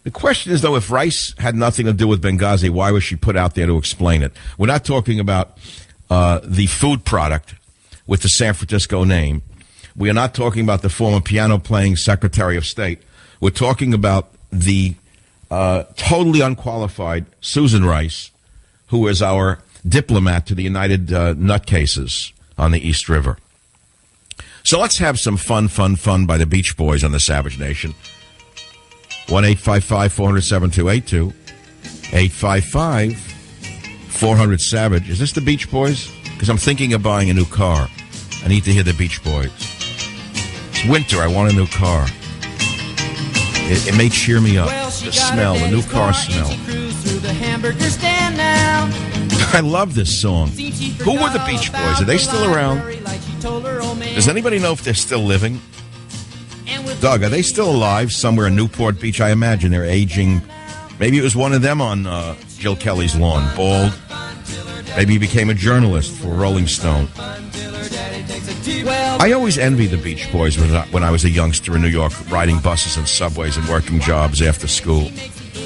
The question is, though, if Rice had nothing to do with Benghazi, why was she put out there to explain it? We're not talking about the food product with the San Francisco name. We are not talking about the former piano-playing Secretary of State. We're talking about the totally unqualified Susan Rice, who is our diplomat to the United Nutcases on the East River. So let's have some fun by the Beach Boys on the Savage Nation. 1-855-400-7282. 855-400-SAVAGE. Is this the Beach Boys? Because I'm thinking of buying a new car. I need to hear the Beach Boys. It's winter. I want a new car. It may cheer me up. The smell, the new car smell. I love this song. Who were the Beach Boys? Are they still around? Does anybody know if they're still living? Doug, are they still alive somewhere in Newport Beach? I imagine they're aging. Maybe it was one of them on Jill Kelly's lawn, bald. Maybe he became a journalist for Rolling Stone. I always envied the Beach Boys when I was a youngster in New York, riding buses and subways and working jobs after school.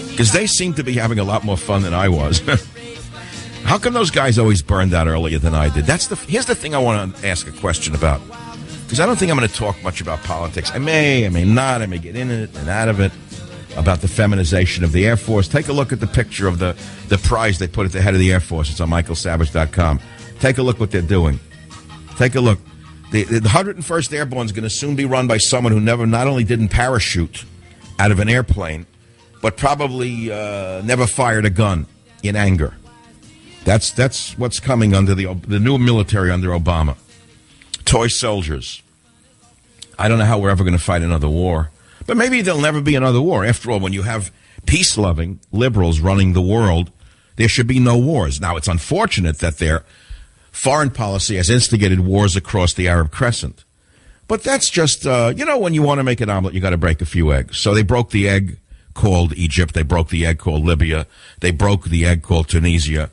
Because they seemed to be having a lot more fun than I was. How come those guys always burned out earlier than I did? Here's the thing I want to ask a question about. Because I don't think I'm going to talk much about politics. I may not. I may get in it and out of it. About the feminization of the Air Force. Take a look at the picture of the prize they put at the head of the Air Force. It's on michaelsavage.com. Take a look what they're doing. Take a look. The 101st Airborne is going to soon be run by someone who not only didn't parachute out of an airplane, but probably never fired a gun in anger. That's what's coming under the new military under Obama. Toy soldiers. I don't know how we're ever going to fight another war. But maybe there'll never be another war. After all, when you have peace-loving liberals running the world, there should be no wars. Now, it's unfortunate that their foreign policy has instigated wars across the Arab Crescent. But that's just, when you want to make an omelet, you got to break a few eggs. So they broke the egg called Egypt. They broke the egg called Libya. They broke the egg called Tunisia.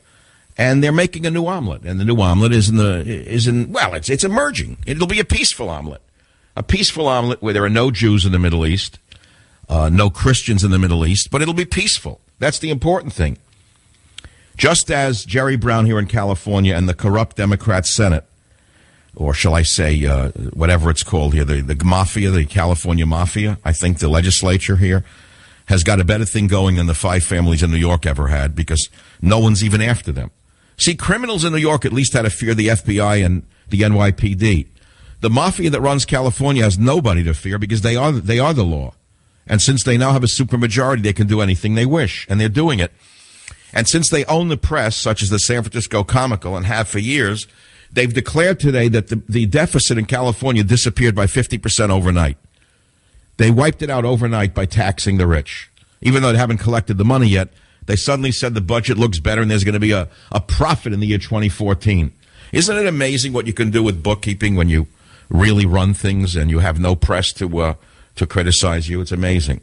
And they're making a new omelet. And the new omelet it's emerging. It'll be a peaceful omelet. A peaceful omelet where there are no Jews in the Middle East, no Christians in the Middle East, but it'll be peaceful. That's the important thing. Just as Jerry Brown here in California and the corrupt Democrat Senate, or shall I say whatever it's called here, the mafia, the California mafia, I think the legislature here has got a better thing going than the 5 families in New York ever had because no one's even after them. See, criminals in New York at least had to fear the FBI and the NYPD. The mafia that runs California has nobody to fear because they are the law. And since they now have a supermajority, they can do anything they wish, and they're doing it. And since they own the press, such as the San Francisco Comical, and have for years, they've declared today that the deficit in California disappeared by 50% overnight. They wiped it out overnight by taxing the rich. Even though they haven't collected the money yet, they suddenly said the budget looks better and there's going to be a profit in the year 2014. Isn't it amazing what you can do with bookkeeping when you really run things and you have no press to criticize you? It's amazing.